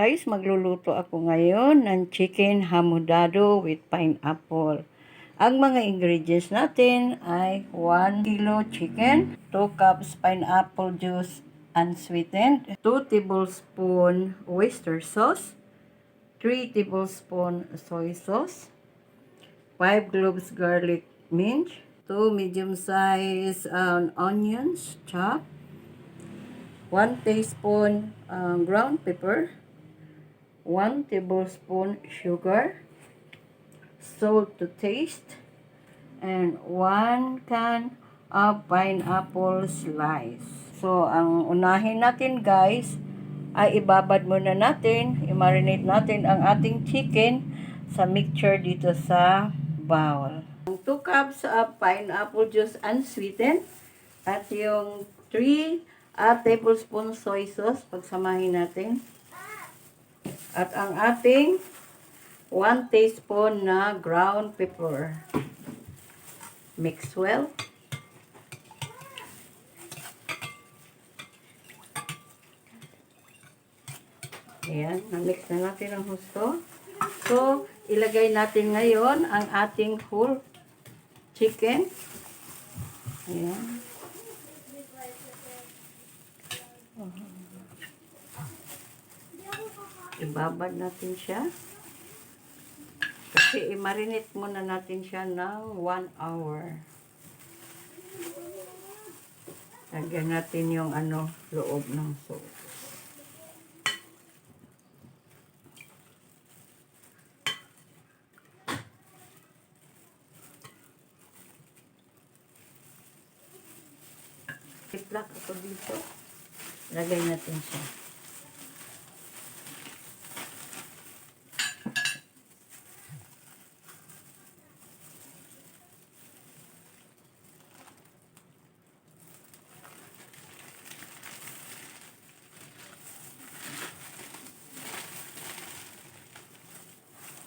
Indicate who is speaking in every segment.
Speaker 1: guys, magluluto ako ngayon ng chicken hamudado with pineapple. Ang mga ingredients natin ay 1 kilo chicken, 2 cups pineapple juice unsweetened, 2 tablespoon oyster sauce, 3 tablespoon soy sauce, 5 cloves garlic mince, 2 medium-sized onions chopped, 1 teaspoon ground pepper, 1 tablespoon sugar, salt to taste, and 1 can of pineapple slice. So, ang unahin natin guys, ay ibabad muna natin, i-marinate natin ang ating chicken sa mixture dito sa bowl. 2 cups of pineapple juice unsweetened at yung 3 tablespoon soy sauce, pagsamahin natin. At ang ating 1 teaspoon na ground pepper. Mix well. Ayan, na-mix na natin ang husto. So, ilagay natin ngayon ang ating whole chicken. Ayan. Ibabad natin siya. Kasi i-marinate muna natin siya ng 1 hour. Lagyan natin yung loob ng sauce. Iplak ako dito. Lagay natin siya.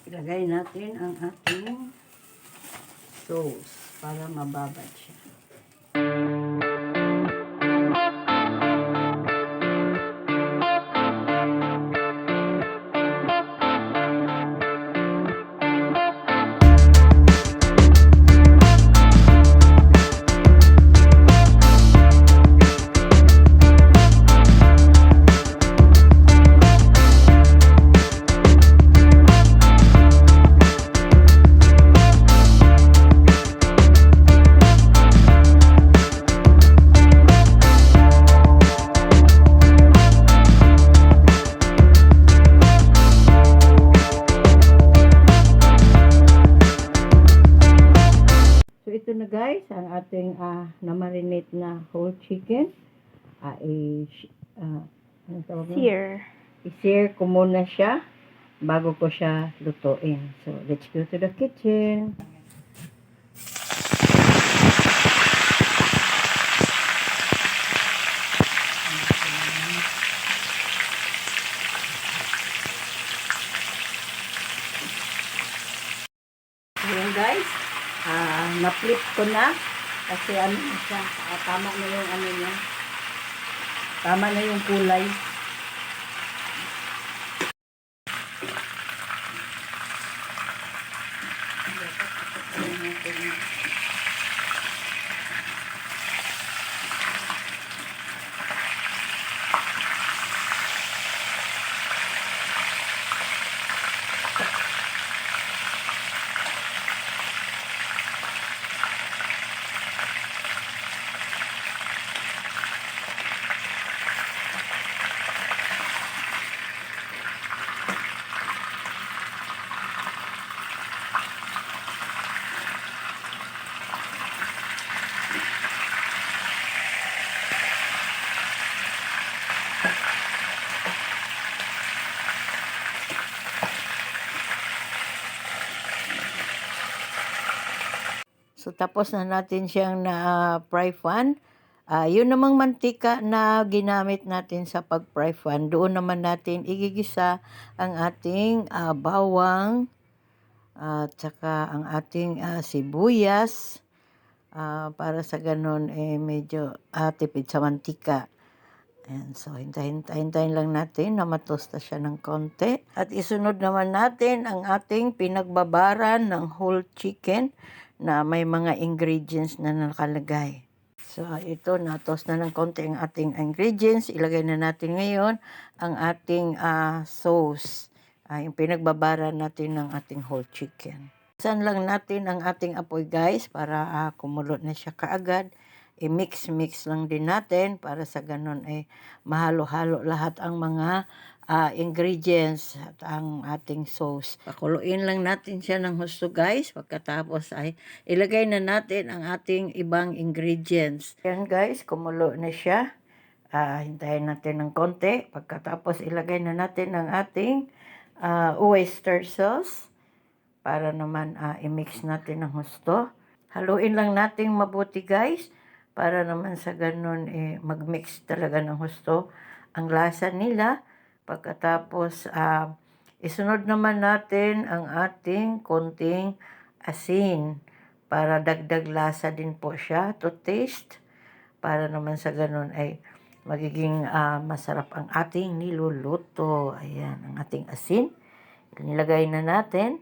Speaker 1: Ilagay natin ang ating sauce para mababad siya. So, ito na guys, ang ating na-marinate na whole chicken. I-sear ko muna siya bago ko siya lutuin. So, let's go to the kitchen. Ayan guys, na-flip ko na kasi siya, tama na yung niya. Tama na yung kulay. So, tapos na natin siyang na-fry pan. Yun namang mantika na ginamit natin sa pag-fry pan, doon naman natin igigisa ang ating bawang at saka ang ating sibuyas para sa ganun medyo tipid sa mantika. Ayan, so hintayin lang natin na matosta siya ng konti. At isunod naman natin ang ating pinagbabaran ng whole chicken na may mga ingredients na nakalagay. So ito, na-toast na ng konti ang ating ingredients. Ilagay na natin ngayon ang ating sauce. Yung pinagbabaran natin ng ating whole chicken. Saan lang natin ang ating apoy guys para kumulo na siya kaagad. I-mix lang din natin para sa ganun ay mahalo-halo lahat ang mga ingredients at ang ating sauce. Pakuluin lang natin siya ng husto guys. Pagkatapos ay ilagay na natin ang ating ibang ingredients. Yan guys, kumulo na siya. Hintayin natin ng konti. Pagkatapos ilagay na natin ang ating oyster sauce para naman i-mix natin ng husto. Haluin lang natin mabuti guys para naman sa ganun mag-mix talaga ng husto ang lasa nila. Pagkatapos isunod naman natin ang ating konting asin para dagdag lasa din po siya to taste para naman sa ganun ay magiging masarap ang ating niluluto. Ayan ang ating asin. Nilagay na natin.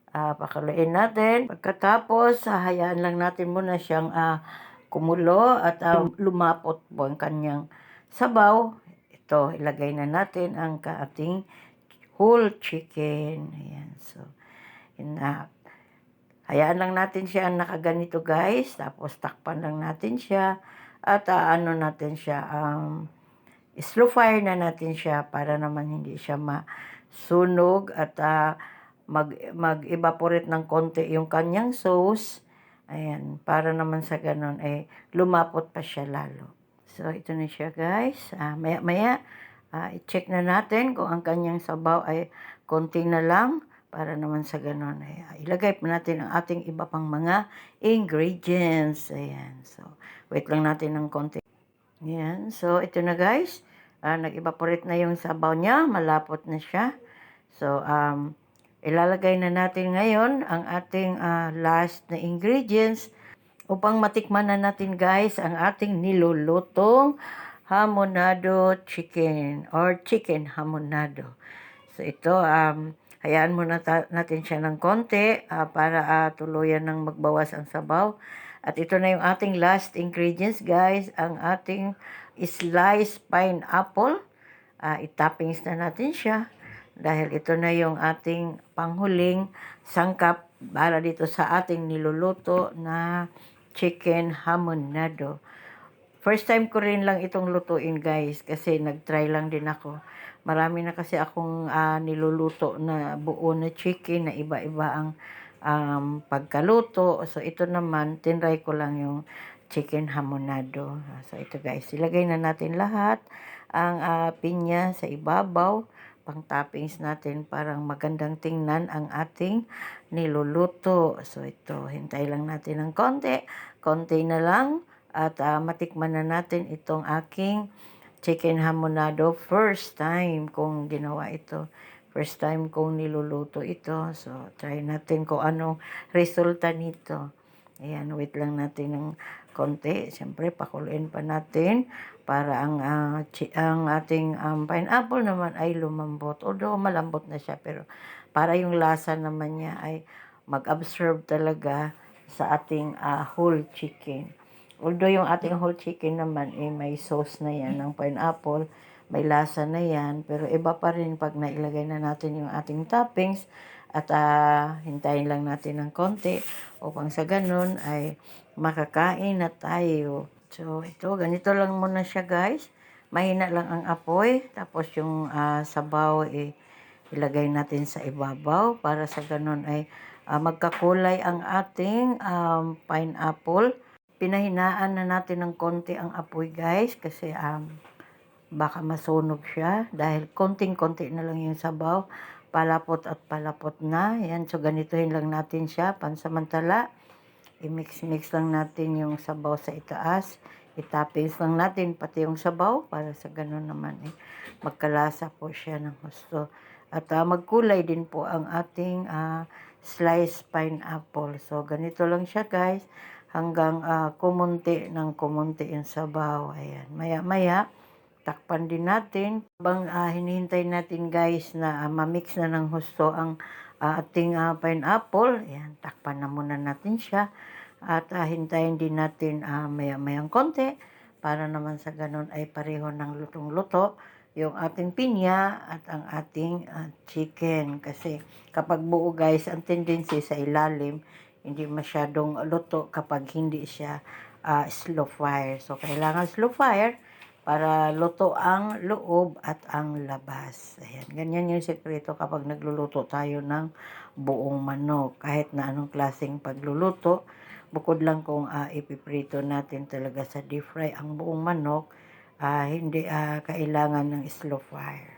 Speaker 1: Pakuluin natin. Pagkatapos, hayaan lang natin muna siyang kumulo at lumapot po ang kanyang sabaw. Ito, ilagay na natin ang ating whole chicken. Ayan, so, hayaan lang natin siya nakaganito guys. Tapos, takpan lang natin siya. At natin siya, slow fire na natin siya para naman hindi siya masunog at mag-evaporate ng konti yung kanyang sauce. Ayan, para naman sa ganun lumapot pa siya lalo. So, ito na siya guys. Maya-maya, i-check na natin kung ang kanyang sabaw ay konti na lang. Para naman sa ganun ilagay pa natin ang ating iba pang mga ingredients. Ayan, so, wait lang natin ng konti. Ayan, so, ito na guys. Nag-evaporate na yung sabaw niya. Malapot na siya. So, ilalagay na natin ngayon ang ating last na ingredients upang matikman na natin guys ang ating nilulutong hamonado chicken or chicken hamonado. So ito, hayaan muna natin siya ng konti para tuluyan ng magbawas ang sabaw. At ito na yung ating last ingredients guys, ang ating sliced pineapple. I-toppings na natin siya. Dahil ito na yung ating panghuling sangkap para dito sa ating niluluto na chicken hamonado. First time ko rin lang itong lutuin guys kasi nag-try lang din ako. Marami na kasi akong niluluto na buo na chicken na iba-iba ang pagkaluto. So ito naman, tinry ko lang yung chicken hamonado. So ito guys, ilagay na natin lahat ang pinya sa ibabaw. Pang toppings natin parang magandang tingnan ang ating niluluto. So ito, hintay lang natin ng konti na lang at matikman na natin itong aking chicken hamonado. First time kong ginawa ito. First time kong niluluto ito. So try natin kung anong resulta nito. Ayan, wait lang natin ng konti. Siyempre, pakuluin pa natin para ang ating pineapple naman ay lumambot. Although malambot na siya, pero para yung lasa naman niya ay mag-absorb talaga sa ating whole chicken. Although yung ating whole chicken naman may sauce na yan ng pineapple, may lasa na yan, pero iba pa rin pag nailagay na natin yung ating toppings at hintayin lang natin ng konti upang sa ganun ay makakain na tayo. So, ito, ganito lang muna siya guys. Mahina lang ang apoy. Tapos yung sabaw ilagay natin sa ibabaw para sa ganun ay magkakulay ang ating pineapple. Pinahinaan na natin ng konti ang apoy guys kasi baka masunog siya dahil konting-konti na lang yung sabaw. Palapot at palapot na. Yan, so ganituhin lang natin siya pansamantala. I-mix lang natin yung sabaw sa itaas. I-toppings lang natin pati yung sabaw para sa ganun naman magkalasa po siya ng gusto. At magkulay din po ang ating sliced pineapple. So ganito lang siya guys hanggang kumunti ng kumunti yung sabaw. Ayan, maya-maya takpan din natin. Habang hinihintay natin guys na ma-mix na ng husto ang ating pineapple, ayan, takpan na muna natin siya. At hintayin din natin maya-mayang konti para naman sa ganun ay pareho ng lutong-luto yung ating pinya at ang ating chicken. Kasi kapag buo guys, ang tendency sa ilalim, hindi masyadong luto kapag hindi siya slow fire. So, kailangan slow fire para luto ang loob at ang labas. Ayan, ganyan yung sekreto kapag nagluluto tayo ng buong manok. Kahit na anong klaseng pagluluto, bukod lang kung ipiprito natin talaga sa deep fry ang buong manok, hindi kailangan ng slow fire.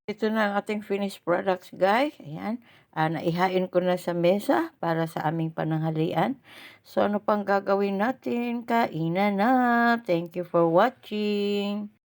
Speaker 1: Ito na ang ating finished products, guys. Ayan. Naihain ko na sa mesa para sa aming pananghalian. So, ano pang gagawin natin? Kainan na. Thank you for watching.